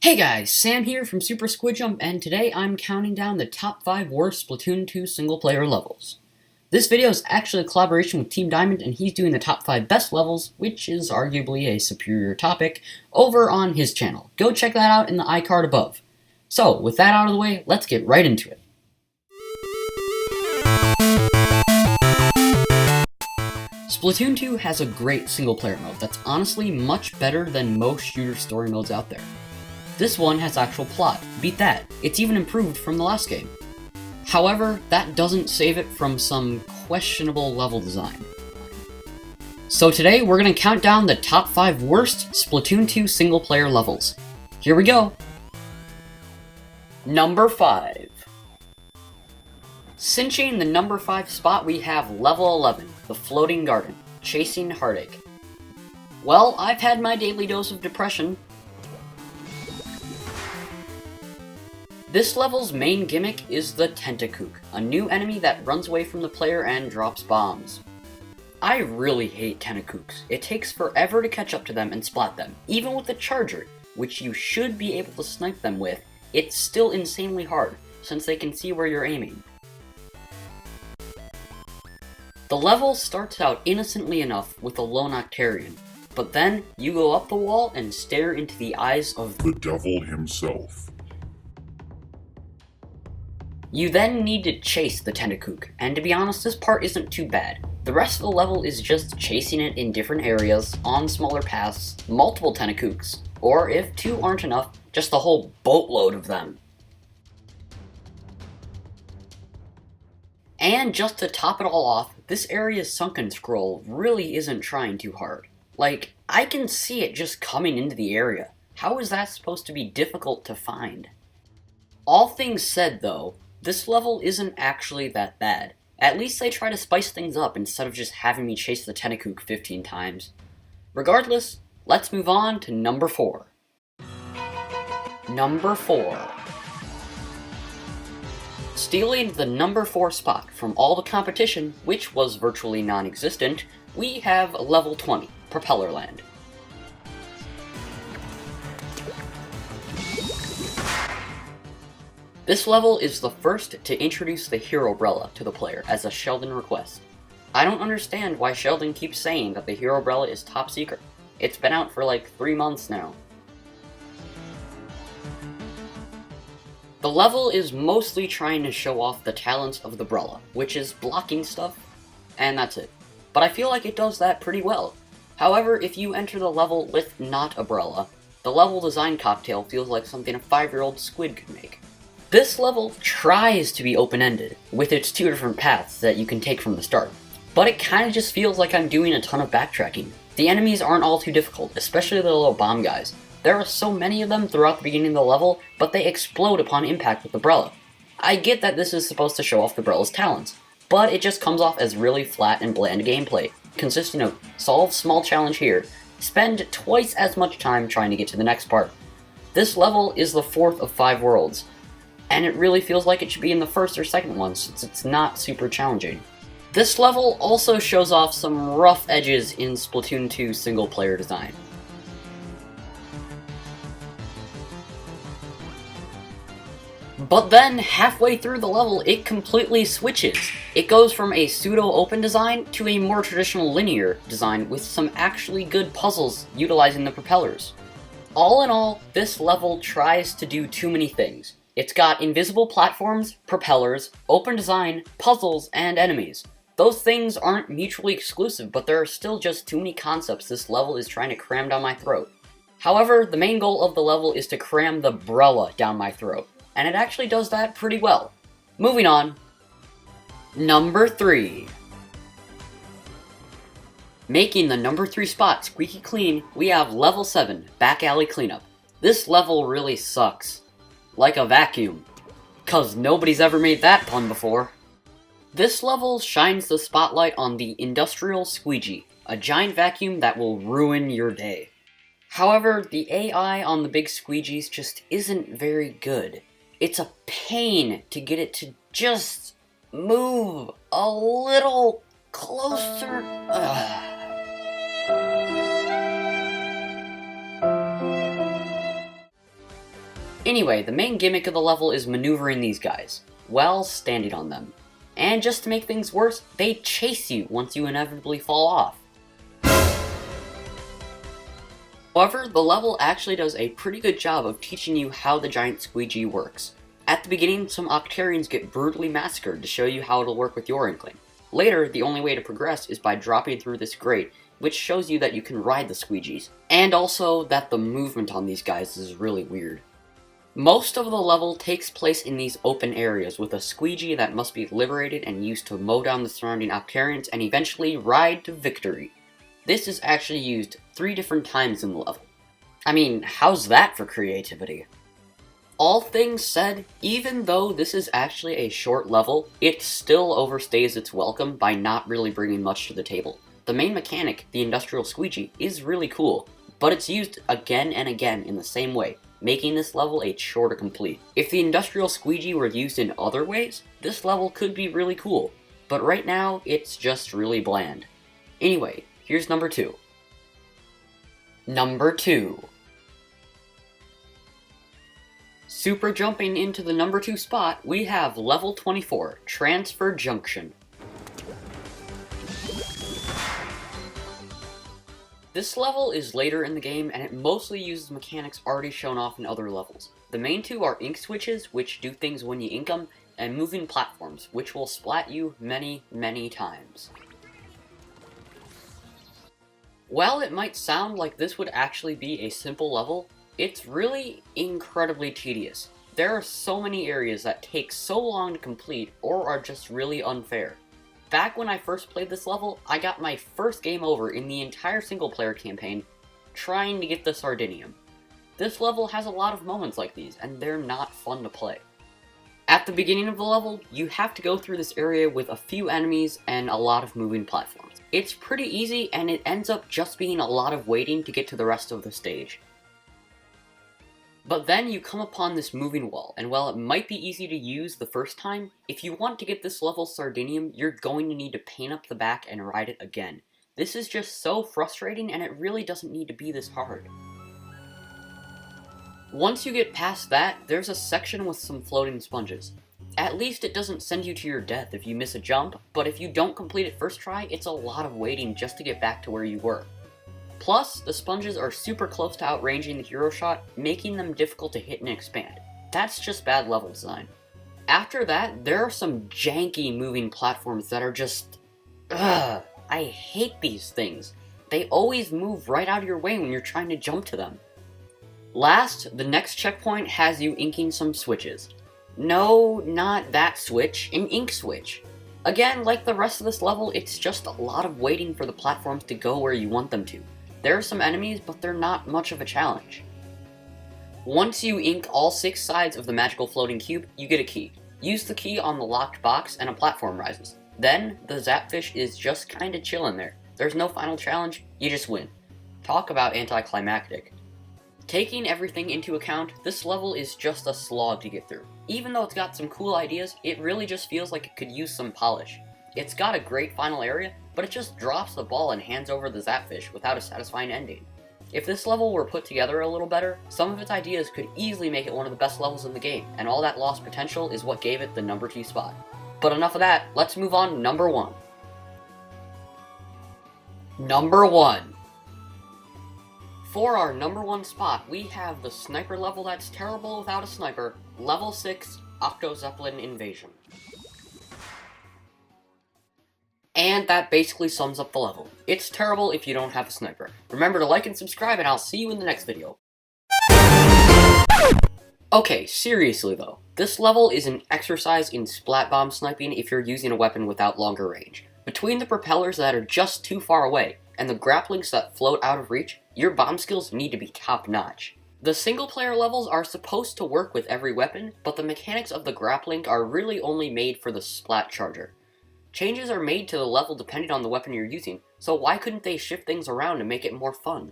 Hey guys, Sam here from Super Squid Jump, and today I'm counting down the top 5 worst Splatoon 2 single-player levels. This video is actually a collaboration with Team Diamond, and he's doing the top 5 best levels, which is arguably a superior topic, over on his channel. Go check that out in the iCard above. So, with that out of the way, let's get right into it. Splatoon 2 has a great single-player mode that's honestly much better than most shooter story modes out there. This one has actual plot, beat that, it's even improved from the last game. However, that doesn't save it from some questionable level design. So today we're going to count down the top 5 worst Splatoon 2 single player levels. Here we go! Number 5. Cinching the number 5 spot, we have level 11, the Floating Garden, Chasing Heartache. Well, I've had my daily dose of depression. This level's main gimmick is the Tentacook, a new enemy that runs away from the player and drops bombs. I really hate Tentacooks. It takes forever to catch up to them and splat them. Even with the charger, which you should be able to snipe them with, it's still insanely hard, since they can see where you're aiming. The level starts out innocently enough with a lone Octarian, but then you go up the wall and stare into the eyes of the devil himself. You then need to chase the Tentacook, and to be honest, this part isn't too bad. The rest of the level is just chasing it in different areas, on smaller paths, multiple Tentacooks, or if 2 aren't enough, just a whole boatload of them. And just to top it all off, this area's sunken scroll really isn't trying too hard. Like, I can see it just coming into the area. How is that supposed to be difficult to find? All things said though, this level isn't actually that bad. At least they try to spice things up instead of just having me chase the Tentacook 15 times. Regardless, let's move on to number 4. Number 4. Stealing the number 4 spot from all the competition, which was virtually non-existent, we have level 20, Propellerland. This level is the first to introduce the Herobrella to the player as a Sheldon request. I don't understand why Sheldon keeps saying that the Herobrella is top secret. It's been out for like 3 months now. The level is mostly trying to show off the talents of the Brella, which is blocking stuff, and that's it. But I feel like it does that pretty well. However, if you enter the level with not a Brella, the level design cocktail feels like something a 5-year-old squid could make. This level tries to be open-ended, with its 2 different paths that you can take from the start, but it kinda just feels like I'm doing a ton of backtracking. The enemies aren't all too difficult, especially the little bomb guys. There are so many of them throughout the beginning of the level, but they explode upon impact with the Brella. I get that this is supposed to show off the Brella's talents, but it just comes off as really flat and bland gameplay, consisting of solve small challenge here, spend twice as much time trying to get to the next part. This level is the 4th of 5 worlds, and it really feels like it should be in the 1st or 2nd one since it's not super challenging. This level also shows off some rough edges in Splatoon 2 single player design. But then, halfway through the level, it completely switches. It goes from a pseudo-open design to a more traditional linear design with some actually good puzzles utilizing the propellers. All in all, this level tries to do too many things. It's got invisible platforms, propellers, open design, puzzles, and enemies. Those things aren't mutually exclusive, but there are still just too many concepts this level is trying to cram down my throat. However, the main goal of the level is to cram the Brella down my throat, and it actually does that pretty well. Moving on. Number 3. Making the number 3 spot squeaky clean, we have level 7, Back Alley Cleanup. This level really sucks. Like a vacuum. 'Cause nobody's ever made that pun before. This level shines the spotlight on the Industrial Squeegee, a giant vacuum that will ruin your day. However, the AI on the big squeegees just isn't very good. It's a pain to get it to just move a little closer. Anyway, the main gimmick of the level is maneuvering these guys, while standing on them. And just to make things worse, they chase you once you inevitably fall off. However, the level actually does a pretty good job of teaching you how the giant squeegee works. At the beginning, some Octarians get brutally massacred to show you how it'll work with your Inkling. Later, the only way to progress is by dropping through this grate, which shows you that you can ride the squeegees, and also that the movement on these guys is really weird. Most of the level takes place in these open areas with a squeegee that must be liberated and used to mow down the surrounding Octarians and eventually ride to victory. This is actually used 3 different times in the level. I mean, how's that for creativity? All things said, even though this is actually a short level, it still overstays its welcome by not really bringing much to the table. The main mechanic, the industrial squeegee, is really cool, but it's used again and again in the same way, making this level a chore to complete. If the industrial squeegee were used in other ways, this level could be really cool, but right now, it's just really bland. Anyway, here's number 2. Number 2. Super jumping into the number 2 spot, we have level 24, Transfer Junction. This level is later in the game, and it mostly uses mechanics already shown off in other levels. The main 2 are ink switches, which do things when you ink them, and moving platforms, which will splat you many, many times. While it might sound like this would actually be a simple level, it's really incredibly tedious. There are so many areas that take so long to complete, or are just really unfair. Back when I first played this level, I got my first game over in the entire single-player campaign trying to get the Sardinium. This level has a lot of moments like these, and they're not fun to play. At the beginning of the level, you have to go through this area with a few enemies and a lot of moving platforms. It's pretty easy, and it ends up just being a lot of waiting to get to the rest of the stage. But then you come upon this moving wall, and while it might be easy to use the first time, if you want to get this level's Sardinium, you're going to need to paint up the back and ride it again. This is just so frustrating, and it really doesn't need to be this hard. Once you get past that, there's a section with some floating sponges. At least it doesn't send you to your death if you miss a jump, but if you don't complete it first try, it's a lot of waiting just to get back to where you were. Plus, the sponges are super close to outranging the hero shot, making them difficult to hit and expand. That's just bad level design. After that, there are some janky moving platforms that are just... ugh, I hate these things. They always move right out of your way when you're trying to jump to them. Last, the next checkpoint has you inking some switches. No, not that switch, an ink switch. Again, like the rest of this level, it's just a lot of waiting for the platforms to go where you want them to. There are some enemies, but they're not much of a challenge. Once you ink all 6 sides of the magical floating cube, you get a key. Use the key on the locked box and a platform rises. Then, the Zapfish is just kinda chillin' there. There's no final challenge, you just win. Talk about anticlimactic. Taking everything into account, this level is just a slog to get through. Even though it's got some cool ideas, it really just feels like it could use some polish. It's got a great final area, but it just drops the ball and hands over the Zapfish without a satisfying ending. If this level were put together a little better, some of its ideas could easily make it one of the best levels in the game, and all that lost potential is what gave it the number 2 spot. But enough of that, let's move on to number 1. Number 1. For our number 1 spot, we have the sniper level that's terrible without a sniper, level 6, Octo Zeppelin Invasion. And that basically sums up the level. It's terrible if you don't have a sniper. Remember to like and subscribe, and I'll see you in the next video. Okay, seriously though, this level is an exercise in splat bomb sniping if you're using a weapon without longer range. Between the propellers that are just too far away, and the grapplings that float out of reach, your bomb skills need to be top notch. The single player levels are supposed to work with every weapon, but the mechanics of the grappling are really only made for the splat charger. Changes are made to the level depending on the weapon you're using, so why couldn't they shift things around to make it more fun?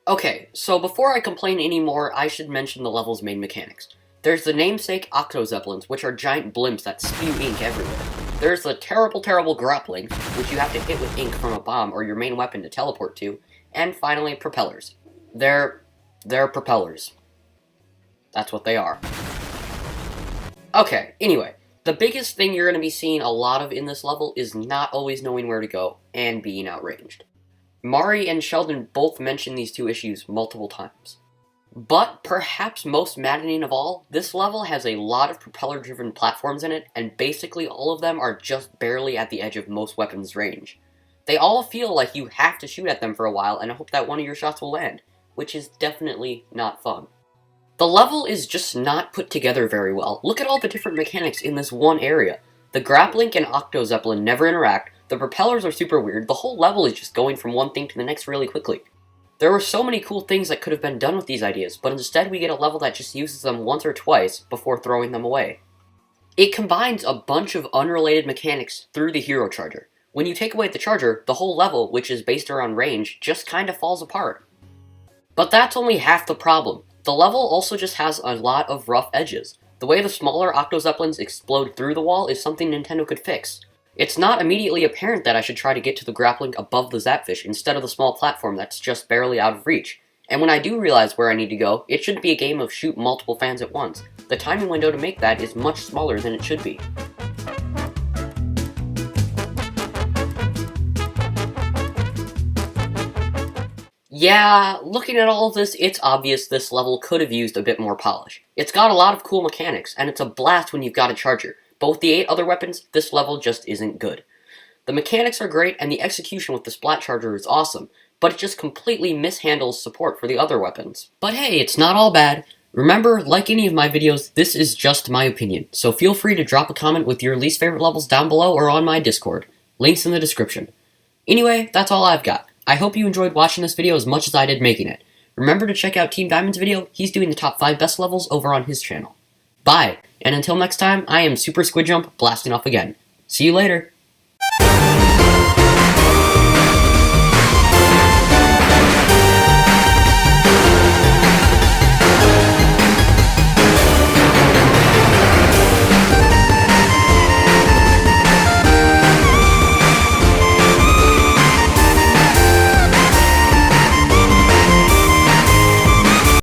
Okay, so before I complain anymore, I should mention the level's main mechanics. There's the namesake Octo Zeppelins, which are giant blimps that spew ink everywhere. There's the terrible grappling, which you have to hit with ink from a bomb or your main weapon to teleport to, and finally propellers. They're propellers. That's what they are. Okay, anyway, the biggest thing you're going to be seeing a lot of in this level is not always knowing where to go and being outranged. Mari and Sheldon both mention these two issues multiple times. But perhaps most maddening of all, this level has a lot of propeller-driven platforms in it, and basically all of them are just barely at the edge of most weapons' range. They all feel like you have to shoot at them for a while and hope that one of your shots will land, which is definitely not fun. The level is just not put together very well. Look at all the different mechanics in this one area. The grappling and Octo Zeppelin never interact, the propellers are super weird, the whole level is just going from one thing to the next really quickly. There were so many cool things that could have been done with these ideas, but instead we get a level that just uses them once or twice before throwing them away. It combines a bunch of unrelated mechanics through the hero charger. When you take away the charger, the whole level, which is based around range, just kinda falls apart. But that's only half the problem. The level also just has a lot of rough edges. The way the smaller Octo Zeppelins explode through the wall is something Nintendo could fix. It's not immediately apparent that I should try to get to the grappling above the Zapfish instead of the small platform that's just barely out of reach. And when I do realize where I need to go, it shouldn't be a game of shoot multiple fans at once. The timing window to make that is much smaller than it should be. Yeah, looking at all of this, it's obvious this level could have used a bit more polish. It's got a lot of cool mechanics, and it's a blast when you've got a charger. But with the 8 other weapons, this level just isn't good. The mechanics are great, and the execution with the Splat Charger is awesome, but it just completely mishandles support for the other weapons. But hey, it's not all bad. Remember, like any of my videos, this is just my opinion, so feel free to drop a comment with your least favorite levels down below or on my Discord. Links in the description. Anyway, that's all I've got. I hope you enjoyed watching this video as much as I did making it. Remember to check out Team Diamond's video, he's doing the top 5 best levels over on his channel. Bye, and until next time, I am Super Squid Jump, blasting off again. See you later!